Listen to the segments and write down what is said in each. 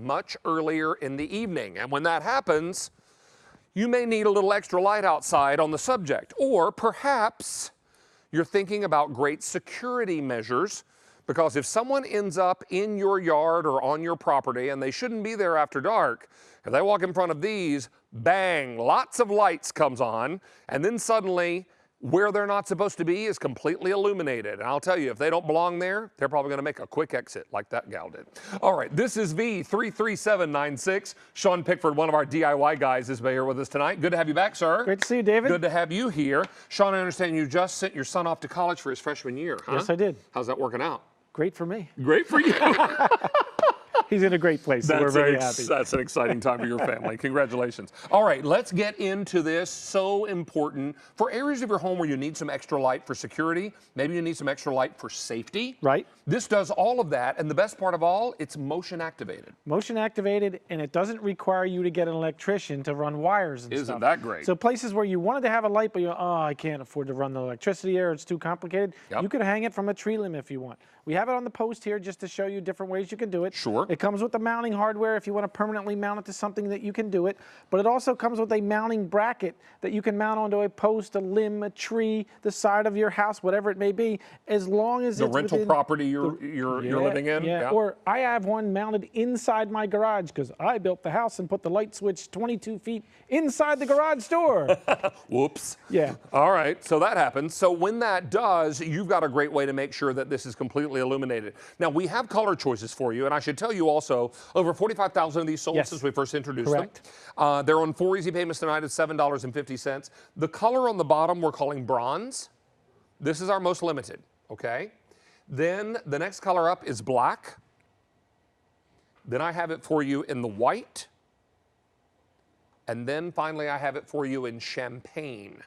much earlier in the evening. And when that happens, you may need a little extra light outside on the subject. Or perhaps you're thinking about great security measures, because if someone ends up in your yard or on your property, and they shouldn't be there after dark, if they walk in front of these, bang, lots of lights comes on, and then suddenly where they're not supposed to be is completely illuminated. And I'll tell you, if they don't belong there, they're probably going to make a quick exit like that gal did. All right, this is V33796. Sean Pickford, one of our DIY guys, is here with us tonight. Good to have you back, sir. Great to see you, David. Good to have you here. Sean, I understand you just sent your son off to college for his freshman year, huh? Yes, I did. How's that working out? Great for me. Great for you. He's in a great place, so we're very happy. That's an exciting time for your family. Congratulations. All right, let's get into this. So important for areas of your home where you need some extra light for security. Maybe you need some extra light for safety. Right. This does all of that, and the best part of all, it's motion activated. Motion activated, and it doesn't require you to get an electrician to run wires and stuff. Isn't that great? So places where you wanted to have a light, but I can't afford to run the electricity there, it's too complicated. Yep. You could hang it from a tree limb if you want. We have it on the post here just to show you different ways you can do it. Sure. It comes with the mounting hardware if you want to permanently mount it to something that you can do it. But it also comes with a mounting bracket that you can mount onto a post, a limb, a tree, the side of your house, whatever it may be, as long as the it's rental property you're living in. Yeah. Or I have one mounted inside my garage because I built the house and put the light switch 22 feet inside the garage door. Whoops. Yeah. All right, so that happens. So when that does, you've got a great way to make sure that this is completely illuminated. Now, we have color choices for you, and I should tell you also, over 45,000 of these sold since we first introduced them. They're on 4 easy payments tonight at $7.50. The color on the bottom we're calling bronze. This is our most limited, okay? Then the next color up is black. Then I have it for you in the white. And then finally I have it for you in champagne.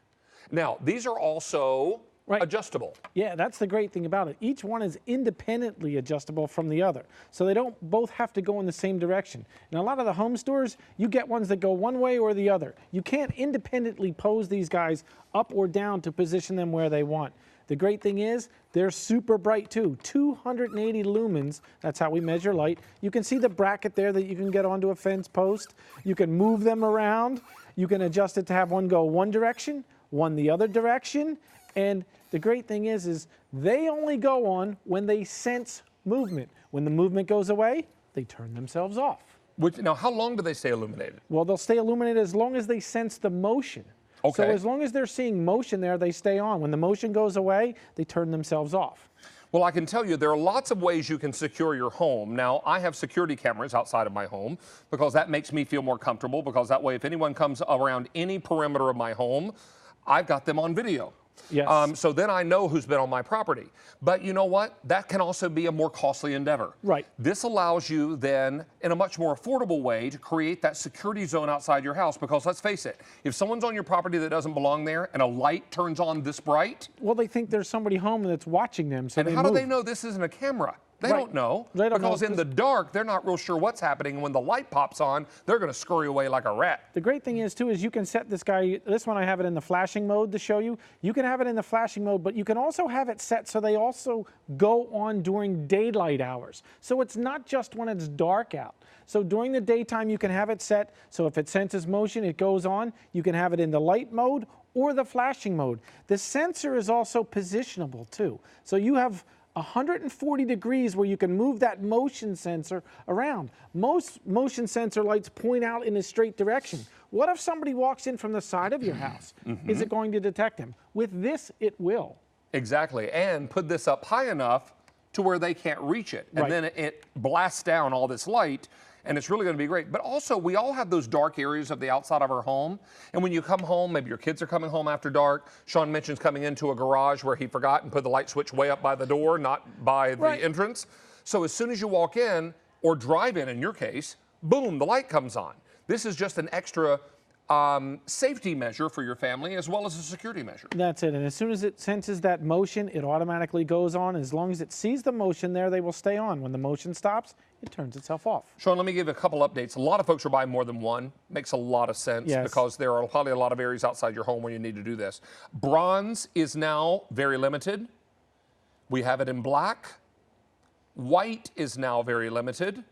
Now, these are also adjustable. Yeah, that's the great thing about it. Each one is independently adjustable from the other. So they don't both have to go in the same direction. In a lot of the home stores, you get ones that go one way or the other. You can't independently pose these guys up or down to position them where they want. The great thing is, they're super bright too. 280 lumens, that's how we measure light. You can see the bracket there that you can get onto a fence post. You can move them around. You can adjust it to have one go one direction, one the other direction. And the great thing is they only go on when they sense movement. When the movement goes away, they turn themselves off. Now, how long do they stay illuminated? Well, they'll stay illuminated as long as they sense the motion. Okay. So as long as they're seeing motion there, they stay on. When the motion goes away, they turn themselves off. Well, I can tell you there are lots of ways you can secure your home. Now, I have security cameras outside of my home because that makes me feel more comfortable, because that way if anyone comes around any perimeter of my home, I've got them on video. Yes. So then I know who's been on my property. But you know what? That can also be a more costly endeavor. Right. This allows you then, in a much more affordable way, to create that security zone outside your house. Because let's face it, if someone's on your property that doesn't belong there and a light turns on this bright. Well, they think there's somebody home that's watching them, so and how do they know this isn't a camera? They don't know. They don't because know. In the dark, they're not real sure what's happening. And when the light pops on, they're going to scurry away like a rat. The great thing is, too, is you can set this guy, this one I have it in the flashing mode to show you. You can have it in the flashing mode, but you can also have it set so they also go on during daylight hours. So it's not just when it's dark out. So during the daytime, you can have it set so if it senses motion, it goes on. You can have it in the light mode or the flashing mode. The sensor is also positionable, too. So you have 140 degrees where you can move that motion sensor around. Most motion sensor lights point out in a straight direction. What if somebody walks in from the side of your house? Is it going to detect them? With this, it will. Exactly, and put this up high enough to where they can't reach it. And then it blasts down all this light, and it's really going to be great. But also, we all have those dark areas of the outside of our home. And when you come home, maybe your kids are coming home after dark. Sean mentions coming into a garage where he forgot and put the light switch way up by the door, not by the entrance. So as soon as you walk in, or drive in your case, boom, the light comes on. This is just an extra safety measure for your family as well as a security measure. That's it. And as soon as it senses that motion, it automatically goes on. As long as it sees the motion there, they will stay on. When the motion stops, it turns itself off. Sean, let me give you a couple updates. A lot of folks are buying more than one. Makes a lot of sense because there are probably a lot of areas outside your home where you need to do this. Bronze is now very limited. We have it in black. White is now very limited.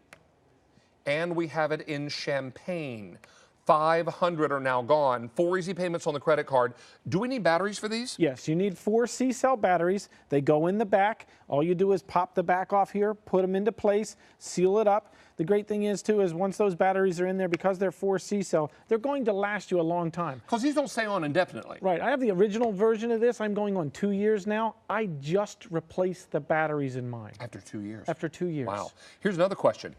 and we have it in champagne. 500 are now gone. 4 easy payments on the credit card. Do we need batteries for these? Yes, you need 4 C-cell batteries. They go in the back. All you do is pop the back off here, put them into place, seal it up. The great thing is, too, is once those batteries are in there, because they're 4 C-cell, they're going to last you a long time. Because these don't stay on indefinitely. Right. I have the original version of this. I'm going on 2 years now. I just replaced the batteries in mine. After 2 years? After 2 years. Wow. Here's another question.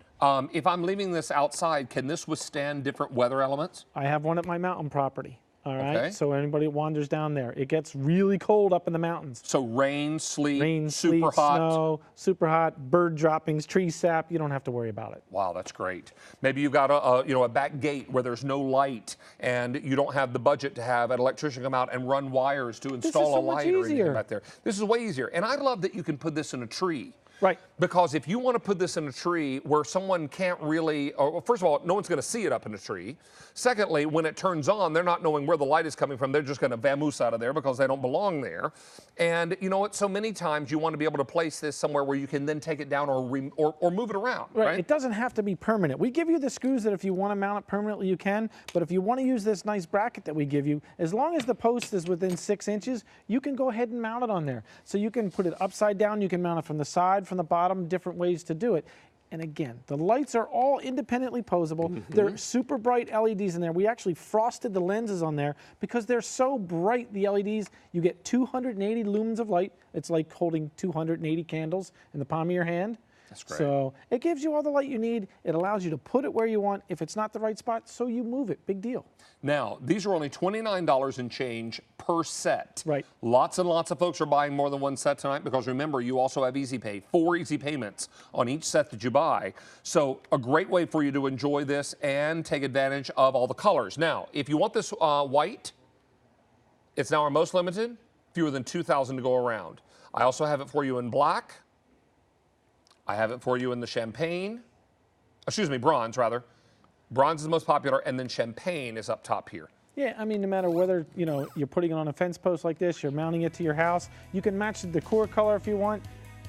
If I'm leaving this outside, can this withstand different weather elements? I have one at my mountain property. All right. Okay. So anybody that wanders down there, it gets really cold up in the mountains. So rain, sleet, Rain, super sleet, hot. snow, super hot, bird droppings, tree sap. You don't have to worry about it. Wow, that's great. Maybe you've got a back gate where there's no light and you don't have the budget to have an electrician come out and run wires to install a light or anything back there. This is way easier. And I love that you can put this in a tree. Right. Because if you want to put this in a tree where someone can't really, or first of all, no one's going to see it up in a tree. Secondly, when it turns on, they're not knowing where the light is coming from. They're just going to vamoose out of there because they don't belong there. And you know what? So many times you want to be able to place this somewhere where you can then take it down or move it around. Right. It doesn't have to be permanent. We give you the screws that if you want to mount it permanently, you can. But if you want to use this nice bracket that we give you, as long as the post is within 6 inches, you can go ahead and mount it on there. So you can put it upside down. You can mount it from the side, from the bottom, different ways to do it. And again, the lights are all independently posable. They're super bright LEDs in there. We actually frosted the lenses on there because they're so bright, the LEDs. You get 280 lumens of light. It's like holding 280 candles in the palm of your hand. That's great. So it gives you all the light you need. It allows you to put it where you want. If it's not the right spot, so you move it. Big deal. Now, these are only $29 and change per set. Right. Lots and lots of folks are buying more than one set tonight because remember, you also have Easy Pay, 4 easy payments on each set that you buy. So a great way for you to enjoy this and take advantage of all the colors. Now, if you want this white, it's now our most limited, fewer than 2,000 to go around. I also have it for you in black. I have it for you in the bronze rather. Bronze is the most popular, and then champagne is up top here. Yeah, I mean, no matter whether, you're putting it on a fence post like this, you're mounting it to your house, you can match the decor color if you want,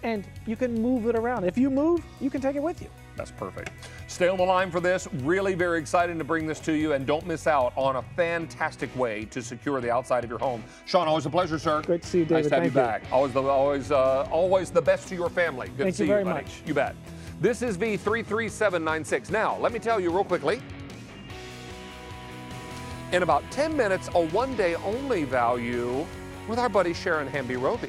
and you can move it around. If you move, you can take it with you. That's perfect. Stay on the line for this. Really very excited to bring this to you, and don't miss out on a fantastic way to secure the outside of your home. Sean, always a pleasure, sir. Great to see you, David. Nice to have you Thank back. Always the best to your family. Good to see you very buddy. much. You bet. This is V33796. Now, let me tell you real quickly. In about 10 minutes, a one-day only value with our buddy Sharon Hamby-Roby.